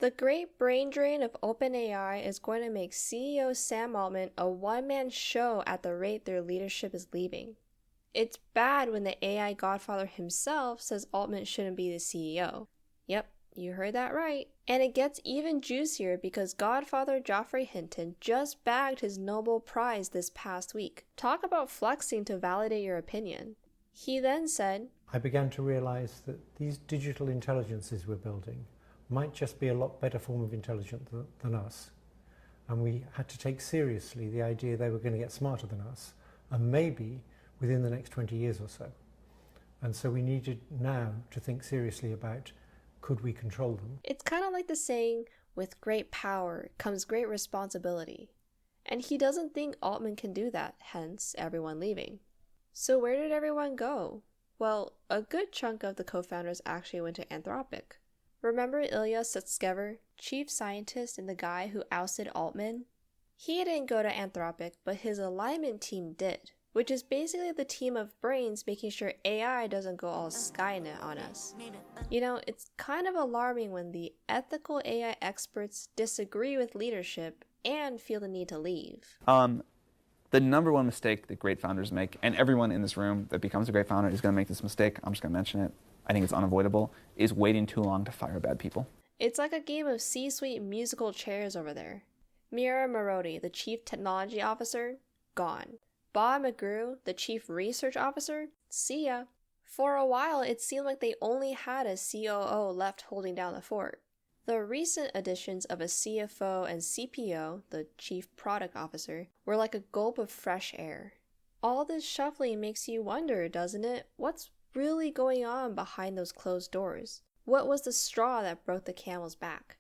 The great brain drain of OpenAI is going to make CEO Sam Altman a one-man show at the rate their leadership is leaving. It's bad when the AI godfather himself says Altman shouldn't be the CEO. Yep, you heard that right. And it gets even juicier because Godfather Geoffrey Hinton just bagged his Nobel Prize this past week. Talk about flexing to validate your opinion. He then said, I began to realize that these digital intelligences we're building might just be a lot better form of intelligence than us. And we had to take seriously the idea they were going to get smarter than us, and maybe within the next 20 years or so. And so we needed now to think seriously about, could we control them? It's kind of like the saying, with great power comes great responsibility. And he doesn't think Altman can do that, hence everyone leaving. So where did everyone go? Well, a good chunk of the co-founders actually went to Anthropic. Remember Ilya Sutskever, chief scientist and the guy who ousted Altman? He didn't go to Anthropic, but his alignment team did, which is basically the team of brains making sure AI doesn't go all Skynet on us. You know, it's kind of alarming when the ethical AI experts disagree with leadership and feel the need to leave. The number one mistake that great founders make, and everyone in this room that becomes a great founder is going to make this mistake, I'm just going to mention it, I think it's unavoidable, is waiting too long to fire bad people. It's like a game of C-suite musical chairs over there. Mira Marodi, the chief technology officer, gone. Bob McGrew, the chief research officer, see ya. For a while, it seemed like they only had a COO left holding down the fort. The recent additions of a CFO and CPO, the chief product officer, were like a gulp of fresh air. All this shuffling makes you wonder, doesn't it? What's really going on behind those closed doors? What was the straw that broke the camel's back?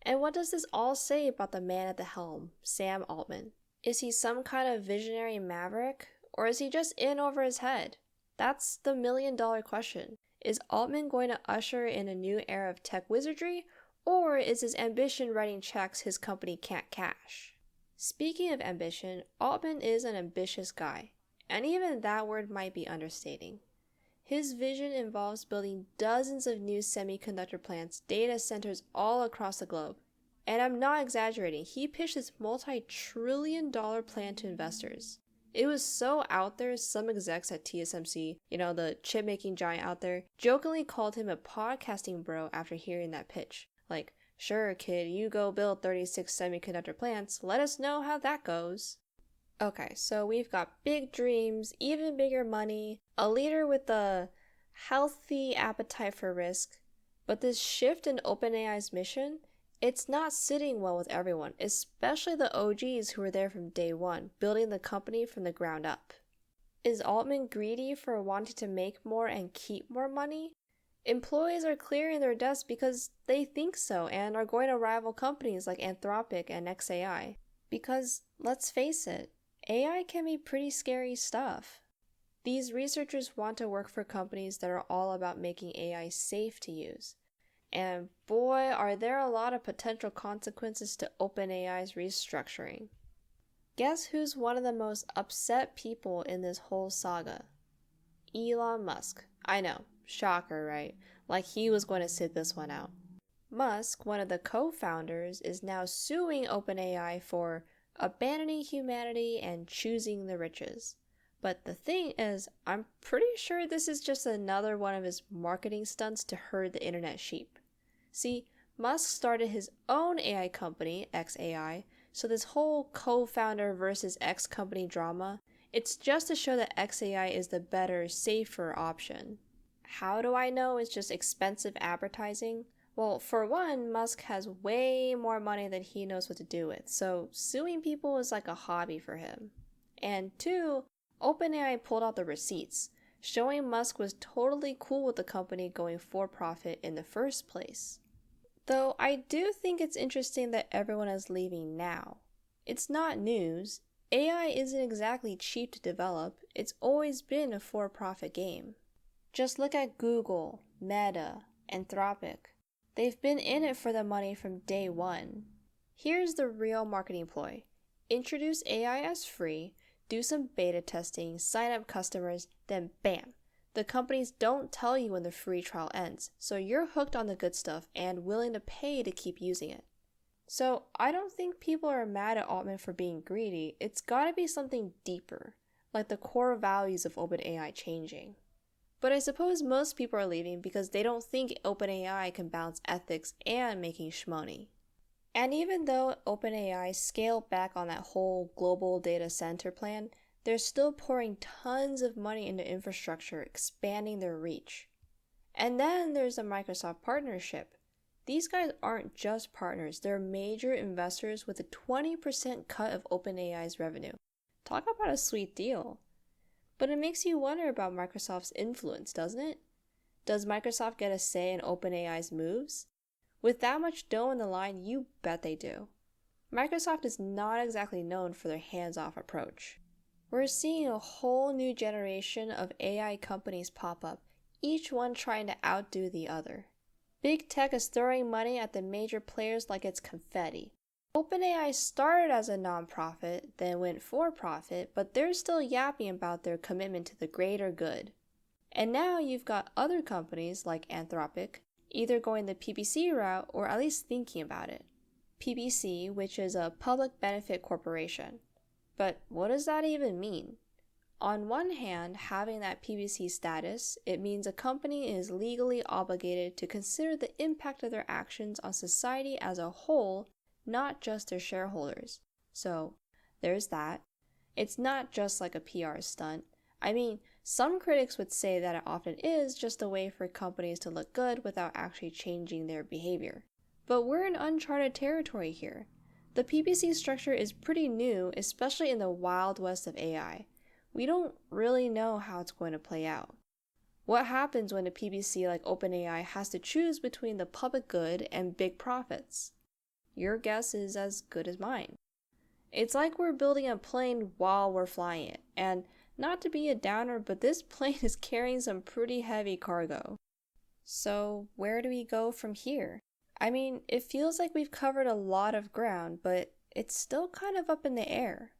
And what does this all say about the man at the helm, Sam Altman? Is he some kind of visionary maverick, or is he just in over his head? That's the million-dollar question. Is Altman going to usher in a new era of tech wizardry, or is his ambition writing checks his company can't cash? Speaking of ambition, Altman is an ambitious guy, and even that word might be understating. His vision involves building dozens of new semiconductor plants, data centers all across the globe. And I'm not exaggerating, he pitched this multi-trillion-dollar plan to investors. It was so out there, some execs at TSMC, the chip-making giant out there, jokingly called him a podcasting bro after hearing that pitch. Like, sure kid, you go build 36 semiconductor plants, let us know how that goes. Okay, so we've got big dreams, even bigger money, a leader with a healthy appetite for risk, but this shift in OpenAI's mission, it's not sitting well with everyone, especially the OGs who were there from day one, building the company from the ground up. Is Altman greedy for wanting to make more and keep more money? Employees are clearing their desks because they think so and are going to rival companies like Anthropic and xAI. Because, let's face it, AI can be pretty scary stuff. These researchers want to work for companies that are all about making AI safe to use. And boy, are there a lot of potential consequences to OpenAI's restructuring. Guess who's one of the most upset people in this whole saga? Elon Musk. I know, shocker, right? Like he was going to sit this one out. Musk, one of the co-founders, is now suing OpenAI for abandoning humanity and choosing the riches. But the thing is, I'm pretty sure this is just another one of his marketing stunts to herd the internet sheep. See, Musk started his own AI company, xAI, so this whole co-founder versus X-company drama, it's just to show that xAI is the better, safer option. How do I know it's just expensive advertising? Well, for one, Musk has way more money than he knows what to do with, so suing people is like a hobby for him. And two, OpenAI pulled out the receipts, showing Musk was totally cool with the company going for profit in the first place. Though I do think it's interesting that everyone is leaving now. It's not news. AI isn't exactly cheap to develop. It's always been a for-profit game. Just look at Google, Meta, Anthropic. They've been in it for the money from day one. Here's the real marketing ploy. Introduce AI as free, do some beta testing, sign up customers, then bam, The companies don't tell you when the free trial ends, so you're hooked on the good stuff and willing to pay to keep using it. So I don't think people are mad at Altman for being greedy. It's gotta be something deeper, like the core values of OpenAI changing. But I suppose most people are leaving because they don't think OpenAI can balance ethics and making shmoney. And even though OpenAI scaled back on that whole global data center plan, they're still pouring tons of money into infrastructure, expanding their reach. And then there's the Microsoft partnership. These guys aren't just partners, they're major investors with a 20% cut of OpenAI's revenue. Talk about a sweet deal. But it makes you wonder about Microsoft's influence, doesn't it? Does Microsoft get a say in OpenAI's moves? With that much dough in the line, you bet they do. Microsoft is not exactly known for their hands-off approach. We're seeing a whole new generation of AI companies pop up, each one trying to outdo the other. Big tech is throwing money at the major players like it's confetti. OpenAI started as a nonprofit, then went for profit, but they're still yapping about their commitment to the greater good. And now you've got other companies like Anthropic either going the PBC route or at least thinking about it. PBC, which is a public benefit corporation. But what does that even mean? On one hand, having that PBC status, it means a company is legally obligated to consider the impact of their actions on society as a whole, not just their shareholders. So, there's that. It's not just like a PR stunt. I mean, some critics would say that it often is just a way for companies to look good without actually changing their behavior. But we're in uncharted territory here. The PBC structure is pretty new, especially in the wild west of AI. We don't really know how it's going to play out. What happens when a PBC like OpenAI has to choose between the public good and big profits? Your guess is as good as mine. It's like we're building a plane while we're flying it, and not to be a downer, but this plane is carrying some pretty heavy cargo. So where do we go from here? I mean, it feels like we've covered a lot of ground, but it's still kind of up in the air.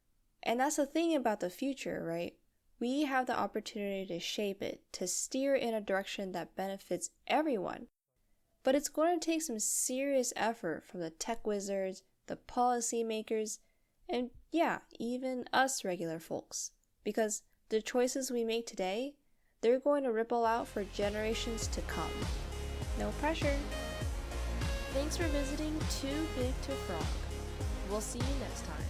And that's the thing about the future, right? We have the opportunity to shape it, to steer in a direction that benefits everyone. But it's going to take some serious effort from the tech wizards, the policymakers, and yeah, even us regular folks. Because the choices we make today, they're going to ripple out for generations to come. No pressure. Thanks for visiting Too Big to Frog. We'll see you next time.